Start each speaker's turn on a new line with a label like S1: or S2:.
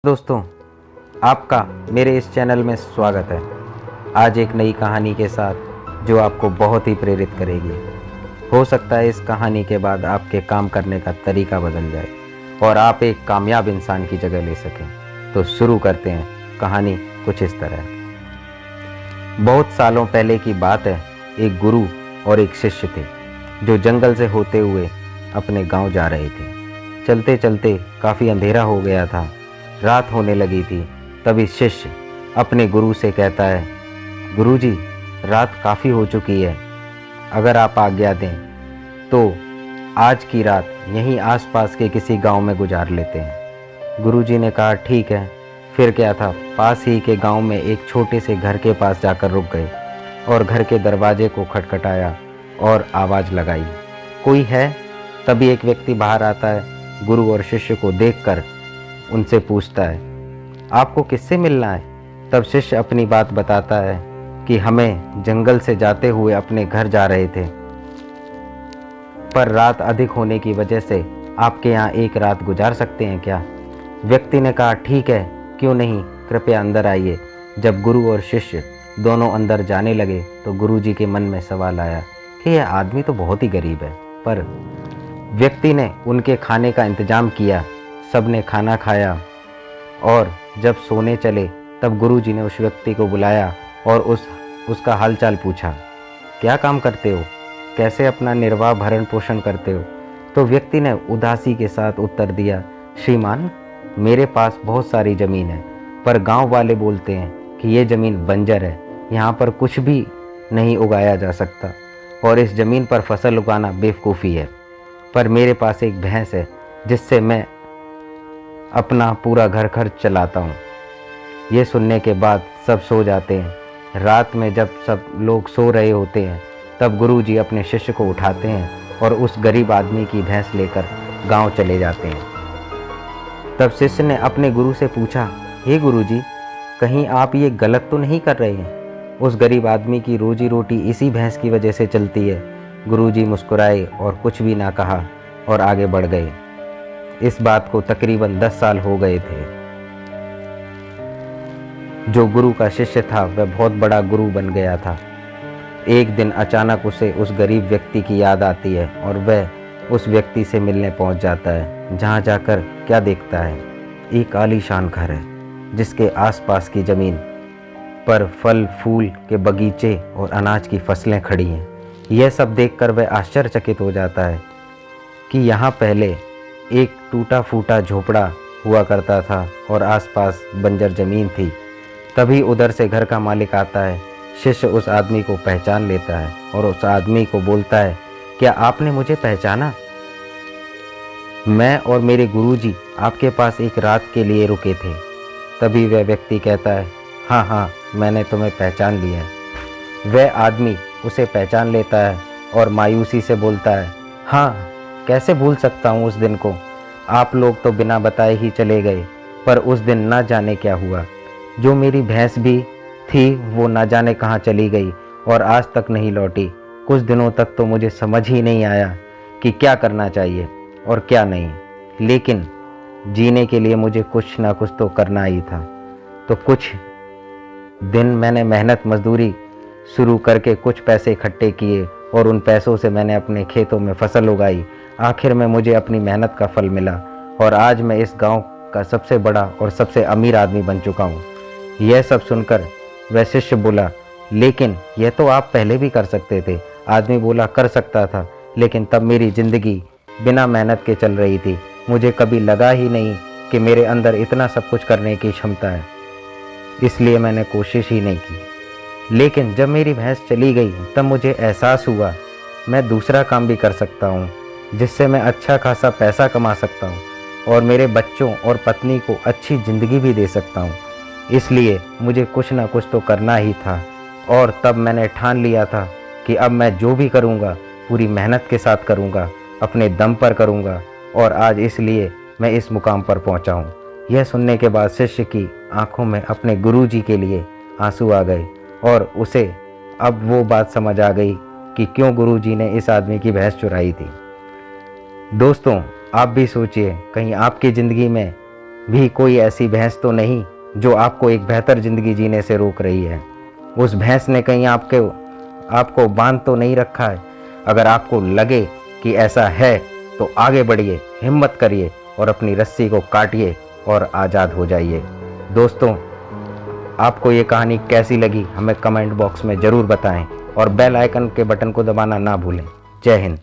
S1: दोस्तों, आपका मेरे इस चैनल में स्वागत है। आज एक नई कहानी के साथ जो आपको बहुत ही प्रेरित करेगी। हो सकता है इस कहानी के बाद आपके काम करने का तरीका बदल जाए और आप एक कामयाब इंसान की जगह ले सकें। तो शुरू करते हैं। कहानी कुछ इस तरह है। बहुत सालों पहले की बात है। एक गुरु और एक शिष्य थे जो जंगल से होते हुए अपने गांव जा रहे थे। चलते चलते काफ़ी अंधेरा हो गया था, रात होने लगी थी। तभी शिष्य अपने गुरु से कहता है, गुरुजी, रात काफ़ी हो चुकी है, अगर आप आज्ञा दें तो आज की रात यहीं आसपास के किसी गांव में गुजार लेते हैं। गुरुजी ने कहा ठीक है। फिर क्या था, पास ही के गांव में एक छोटे से घर के पास जाकर रुक गए और घर के दरवाजे को खटखटाया और आवाज़ लगाई, कोई है? तभी एक व्यक्ति बाहर आता है। गुरु और शिष्य को देखकर उनसे पूछता है, आपको किससे मिलना है? तब शिष्य अपनी बात बताता है कि हमें जंगल से जाते हुए अपने घर जा रहे थे, पर रात अधिक होने की वजह से आपके यहाँ एक रात गुजार सकते हैं क्या? व्यक्ति ने कहा ठीक है, क्यों नहीं, कृपया अंदर आइए। जब गुरु और शिष्य दोनों अंदर जाने लगे तो गुरुजी के मन में सवाल आया कि यह आदमी तो बहुत ही गरीब है, पर व्यक्ति ने उनके खाने का इंतजाम किया। सबने खाना खाया और जब सोने चले तब गुरुजी ने उस व्यक्ति को बुलाया और उसका हालचाल पूछा, क्या काम करते हो, कैसे अपना निर्वाह भरण पोषण करते हो? तो व्यक्ति ने उदासी के साथ उत्तर दिया, श्रीमान, मेरे पास बहुत सारी ज़मीन है, पर गांव वाले बोलते हैं कि ये ज़मीन बंजर है, यहाँ पर कुछ भी नहीं उगाया जा सकता और इस ज़मीन पर फसल उगाना बेवकूफ़ी है। पर मेरे पास एक भैंस है जिससे मैं अपना पूरा घर खर्च चलाता हूँ। ये सुनने के बाद सब सो जाते हैं। रात में जब सब लोग सो रहे होते हैं तब गुरुजी अपने शिष्य को उठाते हैं और उस गरीब आदमी की भैंस लेकर गांव चले जाते हैं। तब शिष्य ने अपने गुरु से पूछा, हे गुरुजी, कहीं आप ये गलत तो नहीं कर रहे हैं? उस गरीब आदमी की रोजी रोटी इसी भैंस की वजह से चलती है। गुरुजी मुस्कुराए और कुछ भी ना कहा और आगे बढ़ गए। इस बात को तकरीबन 10 साल हो गए थे। जो गुरु का शिष्य था वह बहुत बड़ा गुरु बन गया था। एक दिन अचानक उसे उस गरीब व्यक्ति की याद आती है और वह उस व्यक्ति से मिलने पहुंच जाता है। जहां जाकर क्या देखता है, एक आलीशान घर है जिसके आसपास की ज़मीन पर फल फूल के बगीचे और अनाज की फसलें खड़ी हैं। यह सब देखकर वह आश्चर्यचकित हो जाता है कि यहाँ पहले एक टूटा फूटा झोपड़ा हुआ करता था और आसपास बंजर ज़मीन थी। तभी उधर से घर का मालिक आता है। शिष्य उस आदमी को पहचान लेता है और उस आदमी को बोलता है, क्या आपने मुझे पहचाना? मैं और मेरे गुरुजी आपके पास एक रात के लिए रुके थे। तभी वह व्यक्ति कहता है, हाँ हाँ, मैंने तुम्हें पहचान लिया है। वह आदमी उसे पहचान लेता है और मायूसी से बोलता है, हाँ, कैसे भूल सकता हूँ उस दिन को। आप लोग तो बिना बताए ही चले गए, पर उस दिन ना जाने क्या हुआ। जो मेरी भैंस भी थी वो ना जाने कहाँ चली गई और आज तक नहीं लौटी। कुछ दिनों तक तो मुझे समझ ही नहीं आया कि क्या करना चाहिए और क्या नहीं, लेकिन जीने के लिए मुझे कुछ ना कुछ तो करना ही था। तो कुछ दिन मैंने मेहनत मजदूरी शुरू करके कुछ पैसे इकट्ठे किए और उन पैसों से मैंने अपने खेतों में फसल उगाई। आखिर में मुझे अपनी मेहनत का फल मिला और आज मैं इस गांव का सबसे बड़ा और सबसे अमीर आदमी बन चुका हूं। यह सब सुनकर वह शिष्य बोला, लेकिन यह तो आप पहले भी कर सकते थे। आदमी बोला, कर सकता था, लेकिन तब मेरी ज़िंदगी बिना मेहनत के चल रही थी। मुझे कभी लगा ही नहीं कि मेरे अंदर इतना सब कुछ करने की क्षमता है, इसलिए मैंने कोशिश ही नहीं की। लेकिन जब मेरी भैंस चली गई तब मुझे एहसास हुआ मैं दूसरा काम भी कर सकता हूँ जिससे मैं अच्छा खासा पैसा कमा सकता हूँ और मेरे बच्चों और पत्नी को अच्छी ज़िंदगी भी दे सकता हूँ। इसलिए मुझे कुछ ना कुछ तो करना ही था और तब मैंने ठान लिया था कि अब मैं जो भी करूँगा पूरी मेहनत के साथ करूँगा, अपने दम पर करूँगा और आज इसलिए मैं इस मुकाम पर पहुँचा हूँ। यह सुनने के बाद शिष्य की आंखों में अपने गुरुजी के लिए आंसू आ गए और उसे अब वो बात समझ आ गई कि क्यों गुरुजी ने इस आदमी की भैंस चुराई थी। दोस्तों, आप भी सोचिए, कहीं आपकी ज़िंदगी में भी कोई ऐसी भैंस तो नहीं जो आपको एक बेहतर ज़िंदगी जीने से रोक रही है। उस भैंस ने कहीं आपको बांध तो नहीं रखा है। अगर आपको लगे कि ऐसा है तो आगे बढ़िए, हिम्मत करिए और अपनी रस्सी को काटिए और आज़ाद हो जाइए। दोस्तों, आपको ये कहानी कैसी लगी हमें कमेंट बॉक्स में ज़रूर बताएं और बेल आइकन के बटन को दबाना ना भूलें। जय हिंद।